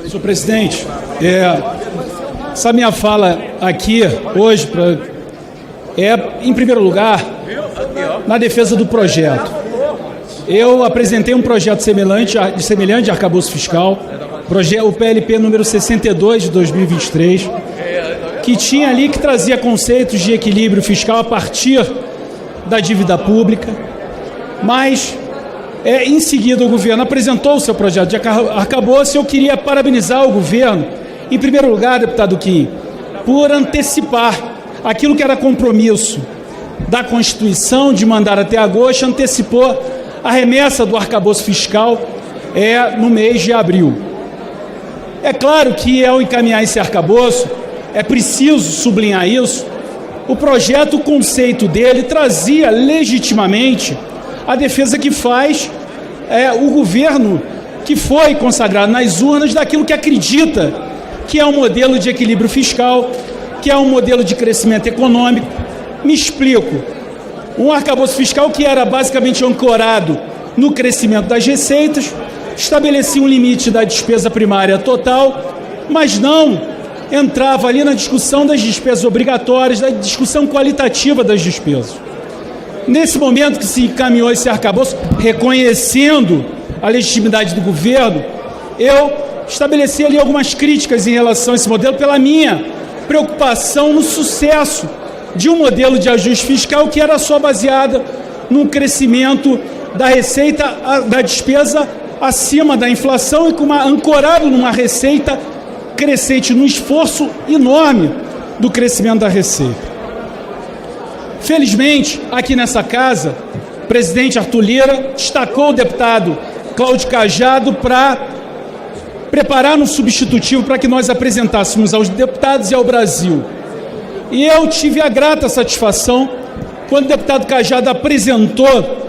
Senhor presidente, essa minha fala aqui hoje em primeiro lugar, na defesa do projeto. Eu apresentei um projeto semelhante de arcabouço fiscal, o PLP número 62 de 2023, que tinha ali que trazia conceitos de equilíbrio fiscal a partir da dívida pública, mas em seguida o governo apresentou o seu projeto de arcabouço. Eu queria parabenizar o governo, em primeiro lugar, deputado Kim, por antecipar aquilo que era compromisso da Constituição de mandar até agosto, antecipou a remessa do arcabouço fiscal no mês de abril. É claro que ao encaminhar esse arcabouço, é preciso sublinhar isso, o projeto, o conceito dele trazia legitimamente a defesa que faz o governo que foi consagrado nas urnas daquilo que acredita que é um modelo de equilíbrio fiscal, que é um modelo de crescimento econômico. Me explico. Um arcabouço fiscal que era basicamente ancorado no crescimento das receitas, estabelecia um limite da despesa primária total, mas não entrava ali na discussão das despesas obrigatórias, da discussão qualitativa das despesas. Nesse momento que se encaminhou esse arcabouço, reconhecendo a legitimidade do governo, eu estabeleci ali algumas críticas em relação a esse modelo pela minha preocupação no sucesso de um modelo de ajuste fiscal que era só baseada no crescimento da receita, da despesa acima da inflação e ancorado numa receita crescente, num esforço enorme do crescimento da receita. Felizmente, aqui nessa casa, o presidente Arthur Lira destacou o deputado Cláudio Cajado para preparar um substitutivo para que nós apresentássemos aos deputados e ao Brasil. E eu tive a grata satisfação, quando o deputado Cajado apresentou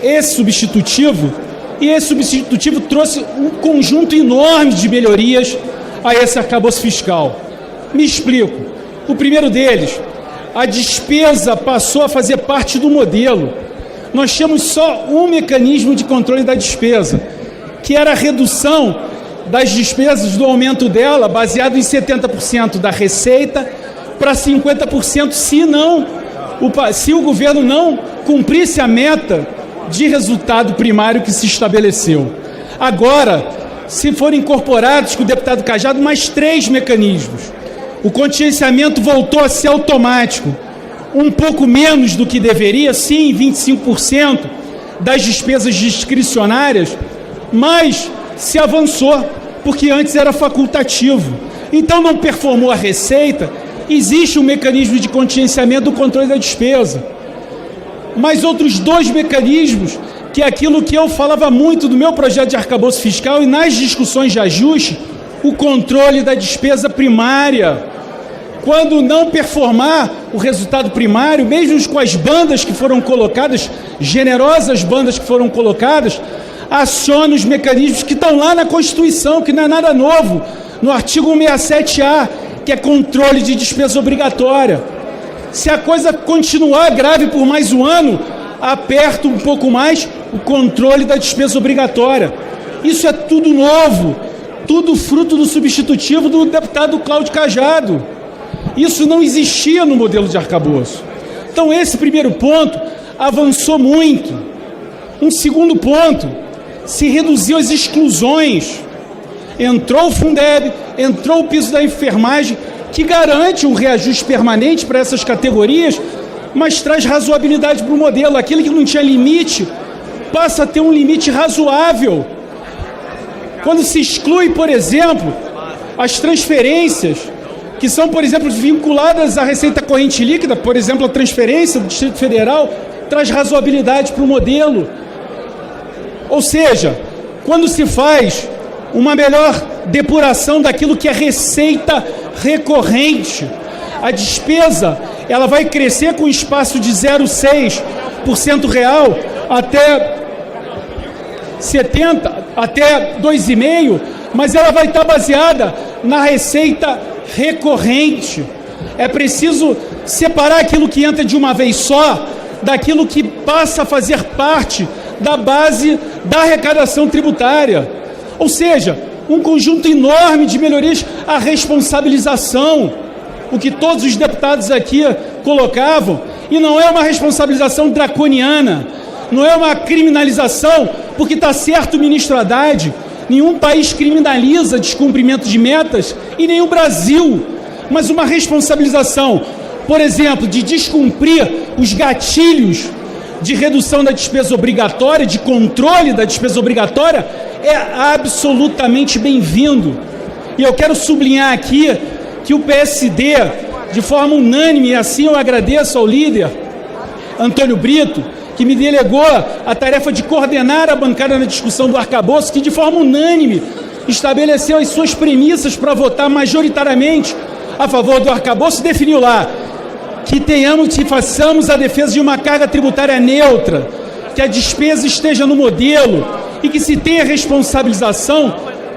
esse substitutivo, e esse substitutivo trouxe um conjunto enorme de melhorias a esse arcabouço fiscal. Me explico. O primeiro deles, a despesa passou a fazer parte do modelo. Nós tínhamos só um mecanismo de controle da despesa, que era a redução das despesas, do aumento dela, baseado em 70% da receita para 50% se o governo não cumprisse a meta de resultado primário que se estabeleceu. Agora, se forem incorporados com o deputado Cajado mais 3 mecanismos, o contingenciamento voltou a ser automático, um pouco menos do que deveria, sim, 25% das despesas discricionárias, mas se avançou, porque antes era facultativo. Então não performou a receita, existe um mecanismo de contingenciamento do controle da despesa. Mas outros 2 mecanismos, que é aquilo que eu falava muito do meu projeto de arcabouço fiscal e nas discussões de ajuste, o controle da despesa primária. Quando não performar o resultado primário, mesmo com as bandas que foram colocadas, generosas bandas que foram colocadas, aciona os mecanismos que estão lá na Constituição, que não é nada novo, no artigo 167A, que é controle de despesa obrigatória. Se a coisa continuar grave por mais um ano, aperta um pouco mais o controle da despesa obrigatória. Isso é tudo novo, tudo fruto do substitutivo do deputado Cláudio Cajado. Isso não existia no modelo de arcabouço. Então esse primeiro ponto avançou muito. Um segundo ponto, se reduziu as exclusões. Entrou o Fundeb, entrou o piso da enfermagem, que garante um reajuste permanente para essas categorias, mas traz razoabilidade para o modelo. Aquele que não tinha limite, passa a ter um limite razoável. Quando se exclui, por exemplo, as transferências, que são, por exemplo, vinculadas à receita corrente líquida, por exemplo, a transferência do Distrito Federal, traz razoabilidade para o modelo. Ou seja, quando se faz uma melhor depuração daquilo que é receita recorrente, a despesa ela vai crescer com espaço de 0,6% real até 70%, até 2,5%, mas ela vai estar baseada na receita recorrente. É preciso separar aquilo que entra de uma vez só daquilo que passa a fazer parte da base da arrecadação tributária. Ou seja, um conjunto enorme de melhorias, a responsabilização, o que todos os deputados aqui colocavam, e não é uma responsabilização draconiana, não é uma criminalização, porque está certo o ministro Haddad, nenhum país criminaliza descumprimento de metas, e nem o Brasil, mas uma responsabilização, por exemplo, de descumprir os gatilhos de redução da despesa obrigatória, de controle da despesa obrigatória, é absolutamente bem-vindo. E eu quero sublinhar aqui que o PSD, de forma unânime, e assim eu agradeço ao líder Antônio Brito, que me delegou a tarefa de coordenar a bancada na discussão do arcabouço, que de forma unânime estabeleceu as suas premissas para votar majoritariamente a favor do arcabouço, definiu lá que façamos a defesa de uma carga tributária neutra, que a despesa esteja no modelo e que se tenha responsabilização.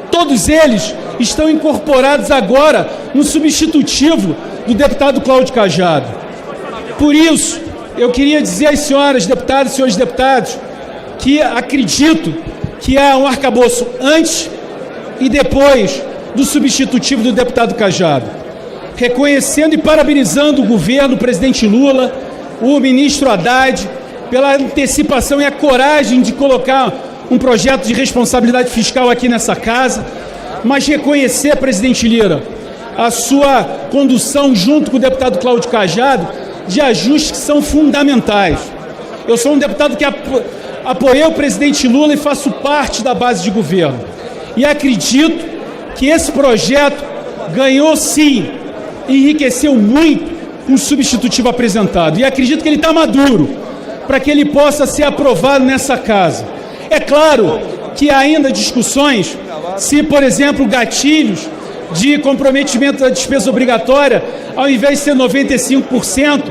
Todos eles estão incorporados agora no substitutivo do deputado Cláudio Cajado. Por isso, eu queria dizer às senhoras deputadas e senhores deputados que acredito que há um arcabouço antes e depois do substitutivo do deputado Cajado. Reconhecendo e parabenizando o governo, o presidente Lula, o ministro Haddad, pela antecipação e a coragem de colocar um projeto de responsabilidade fiscal aqui nessa casa, mas reconhecer, presidente Lira, a sua condução junto com o deputado Cláudio Cajado de ajustes que são fundamentais. Eu sou um deputado que apoiei o presidente Lula e faço parte da base de governo. E acredito que esse projeto ganhou, sim, enriqueceu muito com o substitutivo apresentado. E acredito que ele está maduro para que ele possa ser aprovado nessa casa. É claro que há ainda discussões se, por exemplo, gatilhos de comprometimento da despesa obrigatória, ao invés de ser 95%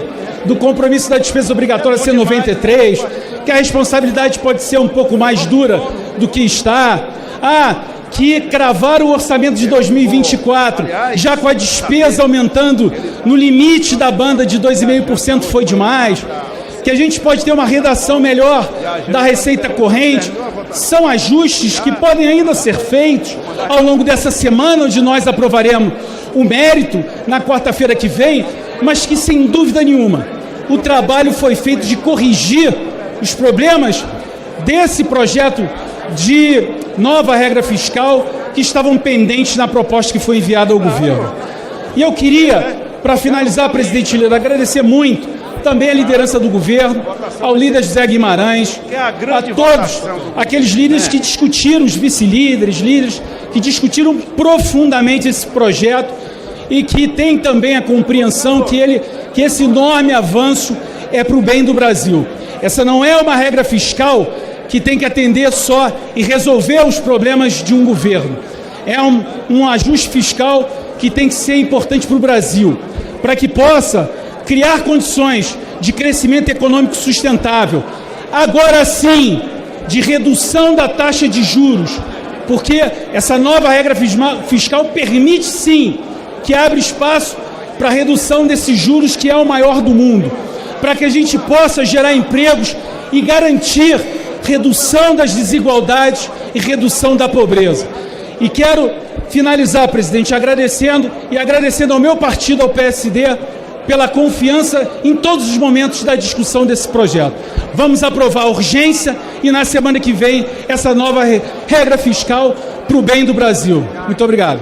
do compromisso da despesa obrigatória ser 93%, que a responsabilidade pode ser um pouco mais dura do que está. Que cravar o orçamento de 2024, já com a despesa aumentando no limite da banda de 2,5% foi demais, que a gente pode ter uma redação melhor da receita corrente, são ajustes que podem ainda ser feitos ao longo dessa semana, onde nós aprovaremos o mérito na quarta-feira que vem, mas que, sem dúvida nenhuma, o trabalho foi feito de corrigir os problemas desse projeto de nova regra fiscal que estavam pendentes na proposta que foi enviada ao governo. E eu queria, para finalizar, presidente Lira, agradecer muito também a liderança do governo, ao líder José Guimarães, a todos aqueles líderes que discutiram, os vice-líderes, líderes que discutiram profundamente esse projeto e que têm também a compreensão que esse enorme avanço é para o bem do Brasil. Essa não é uma regra fiscal que tem que atender só e resolver os problemas de um governo. É um ajuste fiscal que tem que ser importante para o Brasil, para que possa criar condições de crescimento econômico sustentável. Agora sim, de redução da taxa de juros, porque essa nova regra fiscal permite sim que abre espaço para a redução desses juros, que é o maior do mundo, para que a gente possa gerar empregos e garantir redução das desigualdades e redução da pobreza. E quero finalizar, presidente, agradecendo ao meu partido, ao PSD, pela confiança em todos os momentos da discussão desse projeto. Vamos aprovar a urgência e na semana que vem essa nova regra fiscal para o bem do Brasil. Muito obrigado.